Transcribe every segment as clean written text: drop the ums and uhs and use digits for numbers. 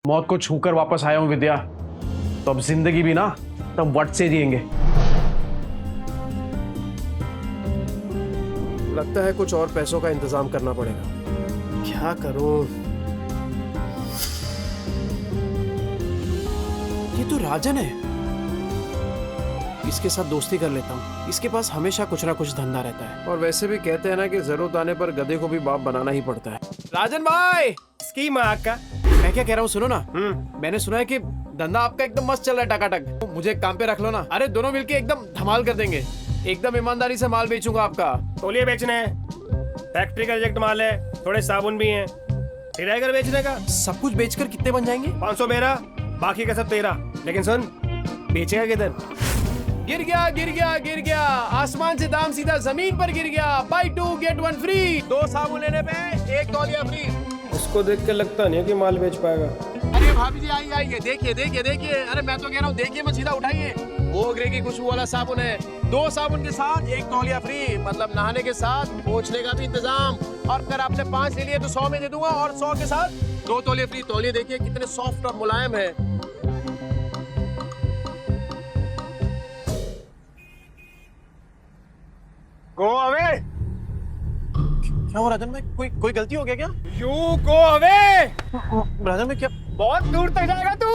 मौत को छूकर वापस आया हूं विद्या, तो अब जिंदगी भी ना तब वट से जिएंगे। लगता है कुछ और पैसों का इंतजाम करना पड़ेगा। क्या करूं? ये तो राजन है, इसके साथ दोस्ती कर लेता हूँ। इसके पास हमेशा कुछ ना कुछ धंधा रहता है, और वैसे भी कहते हैं ना कि जरूरत आने पर गधे को भी बाप बनाना ही पड़ता है। राजन भाई, स्कीम का मैं क्या कह रहा हूँ, सुनो ना। मैंने सुना है कि धंधा आपका एकदम मस्त चल रहा है, टकाटक। तो मुझे काम पे रख लो ना। अरे दोनों मिलके एकदम धमाल कर देंगे। एकदम ईमानदारी से माल बेचूंगा आपका। तौलिए बेचने हैं, फैक्ट्री का रिजेक्ट माल है, थोड़े साबुन भी हैं, किराएगर बेचने का। सब कुछ बेचकर कितने बन जाएंगे? 500 मेरा, बाकी का सब तेरा। लेकिन सुन, बेचेगा किधर? गिर गया गिर गया गिर गया, आसमान से दाम सीधा जमीन पर गिर गया। Bye 2 gate 1 free. 2 साबुन लेने पे 1 तौलिया फ्री। उसको देख के लगता नहीं है कि माल बेच पाएगा। अरे भाभी जी आइए आइए, देखिए देखिए देखिए। अरे मैं तो कह रहा हूँ, देखिए मत सीधा उठाइए। मोगरे की खुशबू वाला साबुन है। 2 साबुन के साथ 1 तौलिया फ्री, मतलब नहाने के साथ पोंछने का भी इंतजाम। और अगर आपने 5 ले लिए तो 100 में दे दूंगा, और 100 के साथ 2 तौलिया फ्री। तौलिए देखिए कितने सॉफ्ट और मुलायम है। Go away. क्या हो राजन भाई, कोई गलती हो गया क्या? You go away. राजन भाई क्या? बहुत दूर तक जाएगा तू।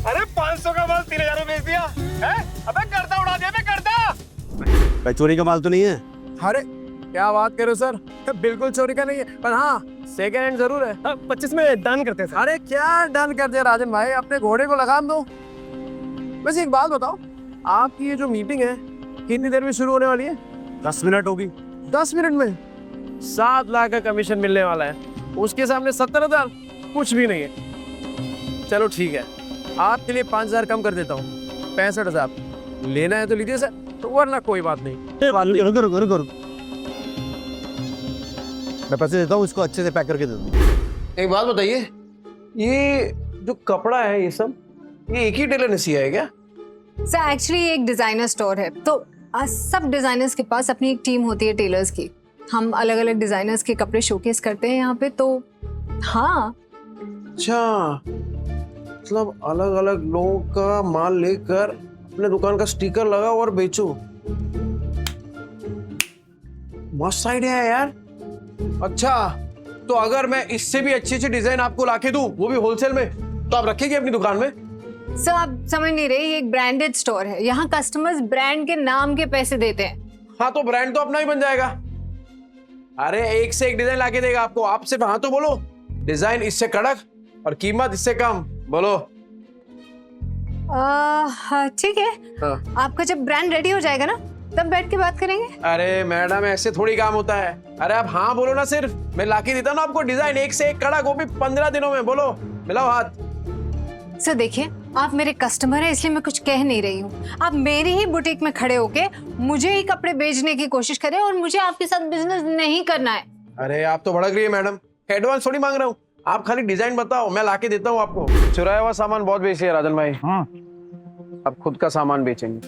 अरे 500 का माल 3000 में बेच दिया है? अबे गर्दा उड़ा दिया बे, गर्दा। भाई चोरी का माल तो नहीं है? अरे क्या बात करो सर, बिल्कुल चोरी का नहीं है, पर हाँ सेकेंड हैंड जरूर है। 25 में डन करते हैं। अरे क्या डन कर दिया राजन भाई, अपने घोड़े को लगाम दो। वैसे एक बात बताओ, आपकी ये जो मीटिंग है कितनी देर में शुरू होने वाली है? 10 मिनट होगी। 10 मिनट में 7 लाख का कमीशन मिलने वाला है। उसके सामने 70,000 कुछ भी नहीं है। चलो ठीक है, आपके लिए 5,000 कम कर देता हूँ, 65,000। लेना है तो लीजिए सर, तो वरना कोई बात नहीं। रुको रुको रुको रुको, मैं पैसे देता हूँ, इसको अच्छे से पैक करके दे दो। एक बात बताइए, ये जो कपड़ा है ये सब, ये एक ही टेलर ने सिया है क्या? सर एक्चुअली एक डिजाइनर स्टोर है, तो सब डिजाइनर्स के पास अपनी एक टीम होती है टेलर्स की। हम अलग अलग डिजाइनर्स के कपड़े शोकेस करते हैं यहाँ पे, तो हाँ। अच्छा, मतलब अलग अलग लोगों का माल लेकर अपने दुकान का स्टिकर लगाओ और बेचो। मस्त आइडिया है यार। अच्छा, तो अगर मैं इससे भी अच्छी डिजाइन आपको लाके दूं, वो भी होलसेल में, तो आप रखेंगे अपनी दुकान में? सर आप समझ नहीं रहे, ये एक ब्रांडेड स्टोर है, यहाँ कस्टमर्स ब्रांड के नाम के पैसे देते हैं। हाँ तो ब्रांड तो अपना ही बन जाएगा। अरे एक से एक डिजाइन लाके देगा आपको, आप सिर्फ हाँ तो बोलो। डिजाइन इससे कड़क और कीमत इससे कम, बोलो। ठीक है, हाँ। आपका जब ब्रांड रेडी हो जाएगा ना, तब बैठ के बात करेंगे। अरे मैडम ऐसे थोड़ी काम होता है। अरे आप हाँ बोलो ना, सिर्फ मैं लाके देता हूँ ना आपको डिजाइन एक से एक कड़क, वो भी 15 दिनों में। बोलो, मिलाओ हाथ। सर देखिए, आप मेरे कस्टमर हैं इसलिए मैं कुछ कह नहीं रही हूँ। आप मेरी ही बुटीक में खड़े होके मुझे ही कपड़े बेचने की कोशिश करें, और मुझे आपके साथ बिजनेस नहीं करना है। अरे आप तो भड़क रही है मैडम, एडवांस थोड़ी मांग रहा हूँ। आप खाली डिजाइन बताओ, मैं लाके देता हूँ आपको। चुराया हुआ सामान बहुत बेच लिया राजन भाई। अब खुद का सामान बेचेंगे,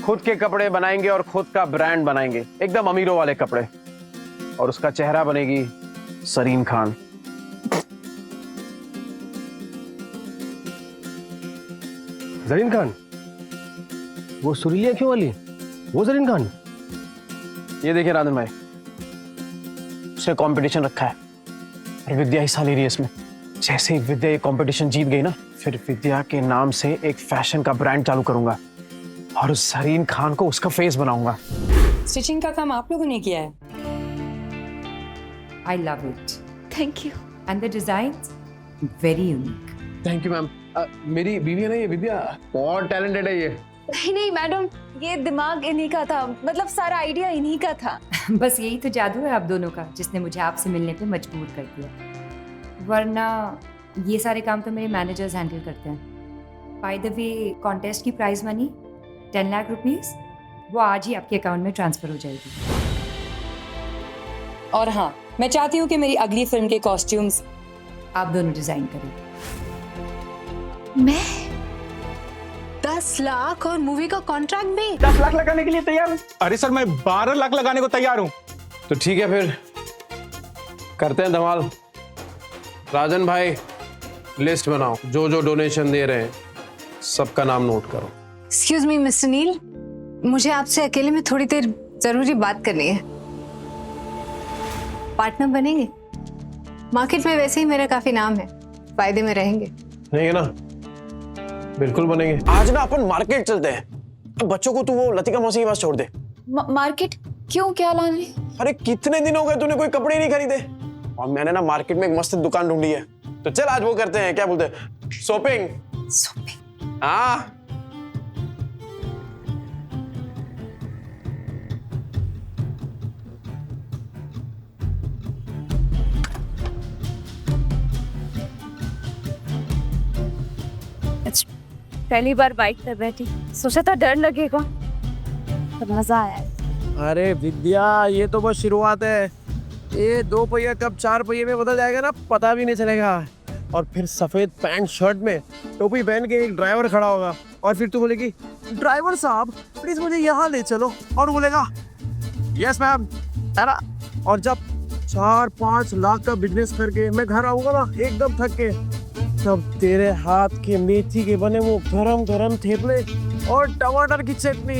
खुद के कपड़े बनाएंगे और खुद का ब्रांड बनाएंगे, एकदम अमीरों वाले कपड़े। और उसका चेहरा बनेगी सरीन खान। जरीन खान? वो सुरीलिया क्यों वाली? वो जरीन खान? ये देखिए राजन भाई, उसने कंपटीशन रखा है और विद्या हिस्सा ले रही है इसमें। जैसे ही विद्या ये कंपटीशन जीत गई ना, फिर विद्या के नाम से एक फैशन का ब्रांड चालू करूंगा और उस जरीन खान को उसका फेस बनाऊंगा। स्टिचिंग का काम आप लोगों ने किया है। I love it. Thank you. And the designs very unique. Thank you ma'am. मेरी बीवी है ना ये विद्या, बहुत टैलेंटेड है ये। नहीं नहीं मैडम, ये दिमाग इन्हीं का था, मतलब सारा आइडिया इन्हीं का था। बस यही तो जादू है आप दोनों का, जिसने मुझे आपसे मिलने पे मजबूर कर दिया। वरना ये सारे काम तो मेरे मैनेजर्स हैंडल करते हैं। बाय द वे, कॉन्टेस्ट की प्राइज मनी 10 लाख रुपीस, वो आज ही आपके अकाउंट में ट्रांसफर हो जाएगी। और हाँ, मैं चाहती हूँ कि मेरी अगली फिल्म के कॉस्ट्यूम्स आप दोनों डिजाइन करें। मैं 10 लाख और मूवी का कॉन्ट्रैक्ट भी? 10 लाख लगाने के लिए तैयार हूँ। अरे सर, मैं 12 लाख लगाने को तैयार हूँ। तो ठीक है, फिर करते हैं धमाल। राजन भाई, लिस्ट बनाओ, जो जो डोनेशन दे रहे हैं सबका नाम नोट करो। एक्सक्यूज मी मिस्टर नील, मुझे आपसे अकेले में थोड़ी देर जरूरी बात करनी है। पार्टनर बनेंगे? मार्केट में वैसे ही मेरा काफी नाम है, फायदे में रहेंगे। नहीं है ना? बिल्कुल बनेंगे। आज ना अपन मार्केट चलते हैं, तो बच्चों को तू वो लतिका मौसी के पास छोड़ दे। मार्केट क्यों, क्या लाने? अरे कितने दिन हो गए तूने कोई कपड़े नहीं खरीदे, और मैंने ना मार्केट में एक मस्त दुकान ढूंढी है, तो चल आज वो करते हैं, क्या बोलते हैं, शॉपिंग। शॉपिंग? हाँ। पहली बार बाइक पर बैठी, सोचा था डर लगेगा, पर मजा आया। अरे विद्या, ये तो बस शुरुआत है। ये 2 पहिया कब 4 पहिए में बदल जाएगा ना, पता भी नहीं चलेगा। और फिर सफेद पैंट शर्ट में टोपी पहन के एक ड्राइवर खड़ा होगा, और फिर तू बोलेगी, ड्राइवर साहब प्लीज मुझे यहाँ ले चलो, और बोलेगा यस मैम, है ना? और जब 4-5 लाख का बिजनेस करके मैं घर आऊंगा ना एकदम थक के, तब तेरे हाथ के मेथी के बने वो गरम गरम थेपले और टमाटर की चटनी,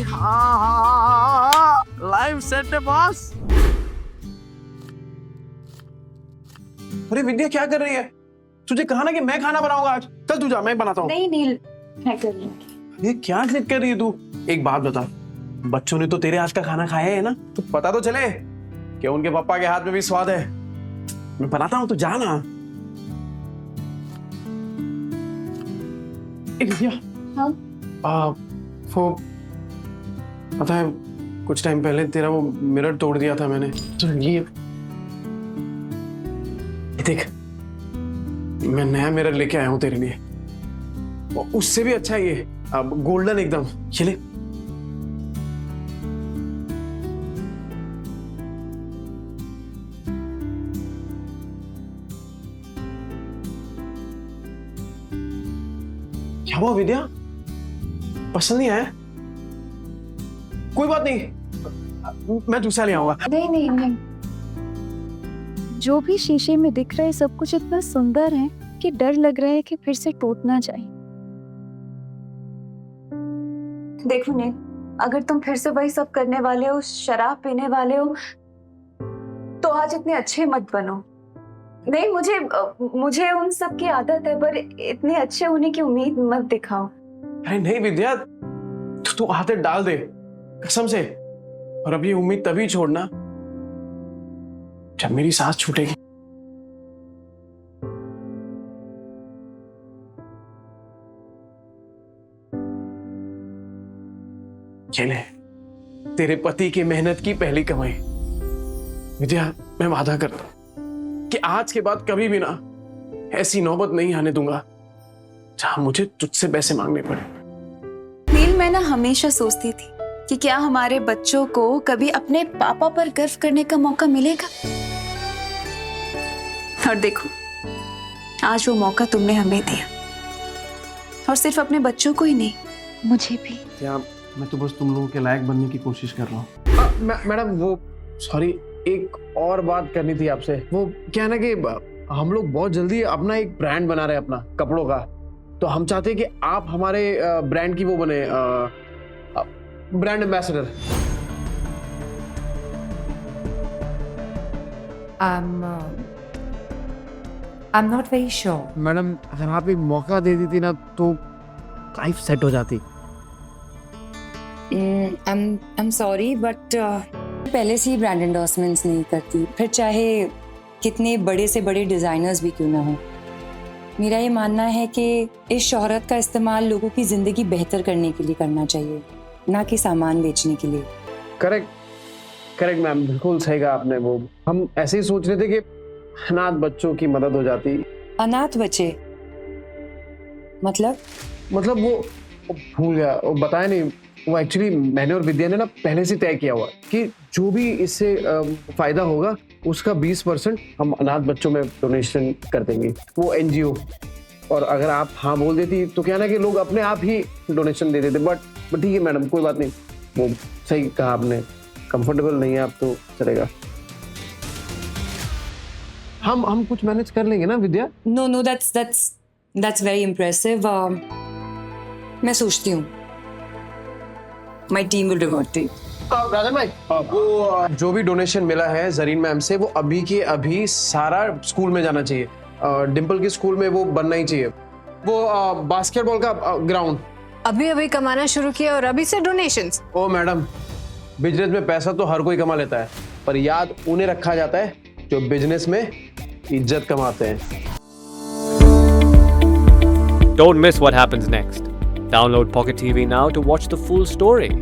लाइव सेट है बॉस। अरे विद्या क्या कर रही है? तुझे कहा ना कि मैं खाना बनाऊंगा आज, चल तू जा, मैं बनाता हूँ। नहीं नील, मैं कर लूंगी। ये क्या जिद कर रही है तू? एक बात बता, बच्चों ने तो तेरे हाथ का खाना खाया है ना, तो पता तो चले कि उनके पापा के हाथ में भी स्वाद है। मैं बनाता हूँ, तो जा ना। विद्या, हाँ? वो पता है कुछ टाइम पहले तेरा वो मिरर तोड़ दिया था मैंने, तो ये देख, मैं नया मिरर लेके आया हूं तेरे लिए, उससे भी अच्छा ये, अब गोल्डन एकदम। चले क्या हुआ विद्या, पसंद नहीं आया? कोई बात नहीं, मैं दूसरा ले आऊंगा। नहीं नहीं नहीं, जो भी शीशे में दिख रहा है सब कुछ इतना सुंदर है कि डर लग रहा है कि फिर से टूट ना जाए। देखो नील, अगर तुम फिर से वही सब करने वाले हो, शराब पीने वाले हो, तो आज इतने अच्छे मत बनो। नहीं, मुझे उन सब की आदत है, पर इतने अच्छे होने की उम्मीद मत दिखाओ। अरे नहीं विद्या, तू आदत डाल दे कसम से, और अब ये उम्मीद तभी छोड़ना जब मेरी सांस छूटेगी। ये ले, तेरे पति की मेहनत की पहली कमाई। विद्या, मैं वादा करता हूं कि आज के बाद कभी भी ना ऐसी नौबत नहीं आने दूंगा जहां मुझे तुझसे पैसे मांगने पड़े। नील, मैं ना हमेशा सोचती थी कि क्या हमारे बच्चों को कभी अपने पापा पर गर्व करने का मौका मिलेगा, और देखो आज वो मौका तुमने हमें दिया, और सिर्फ अपने बच्चों को ही नहीं, मुझे भी। क्या मैं तो बस तुम लोगों के लायक बनने की कोशिश कर रहा हूँ। मैडम, वो सॉरी, एक और बात करनी थी आपसे। वो क्या है ना कि हम लोग बहुत जल्दी अपना एक ब्रांड बना रहे हैं अपना कपड़ों का, तो हम चाहते हैं कि आप हमारे ब्रांड की वो बने brand ambassador. I'm not very sure. Madam, अगर आप एक मौका दे देती ना तो लाइफ सेट हो जाती। I'm sorry, but पहले से ही ब्रांड एंडोर्समेंट्स नहीं करती, फिर चाहे कितने बड़े से बड़े डिज़ाइनर्स भी क्यों ना हो। मेरा ये मानना है कि इस शोहरत का इस्तेमाल लोगों की ज़िंदगी बेहतर करने के लिए करना चाहिए, ना कि सामान बेचने के लिए। करेक्ट मैम, बिल्कुल सही कहा आपने। वो हम ऐसे ही सोच रहे थे कि अनाथ बच्चों की मदद हो जाती। अनाथ बच्चे मतलब वो भूल गया, वो बताया नहीं। वो एक्चुअली मैंने और विद्या ने ना पहले से तय किया हुआ कि जो भी इससे फायदा होगा उसका 20% हम अनाथ बच्चों में डोनेशन कर देंगे, वो एनजीओ। और अगर आप हाँ बोल देती तो क्या ना कि लोग अपने आप ही डोनेशन दे देते। बट ठीक है मैडम, कोई बात नहीं, वो सही कहा आपने। कंफर्टेबल नहीं है आप तो चलेगा। हम कुछ मैनेज कर लेंगे ना Vidya? No no that's very impressive. मैं सोचती हूँ. My team will revert to. Rajan भाई, वो जो भी डोनेशन मिला है जरीन मैम से, वो अभी के अभी सारा स्कूल में जाना चाहिए. डिम्पल के स्कूल में वो बनना ही चाहिए. वो बास्केटबॉल का ग्राउंड. अभी अभी कमाना शुरू किया और अभी से डोनेशंस. ओ मैडम, बिजनेस में पैसा तो हर कोई कमा लेता है, पर याद उन्हें रखा जाता है जो बिजनेस में इज्जत कमाते हैं. Don't miss what happens next. Download Pocket TV now to watch the full story.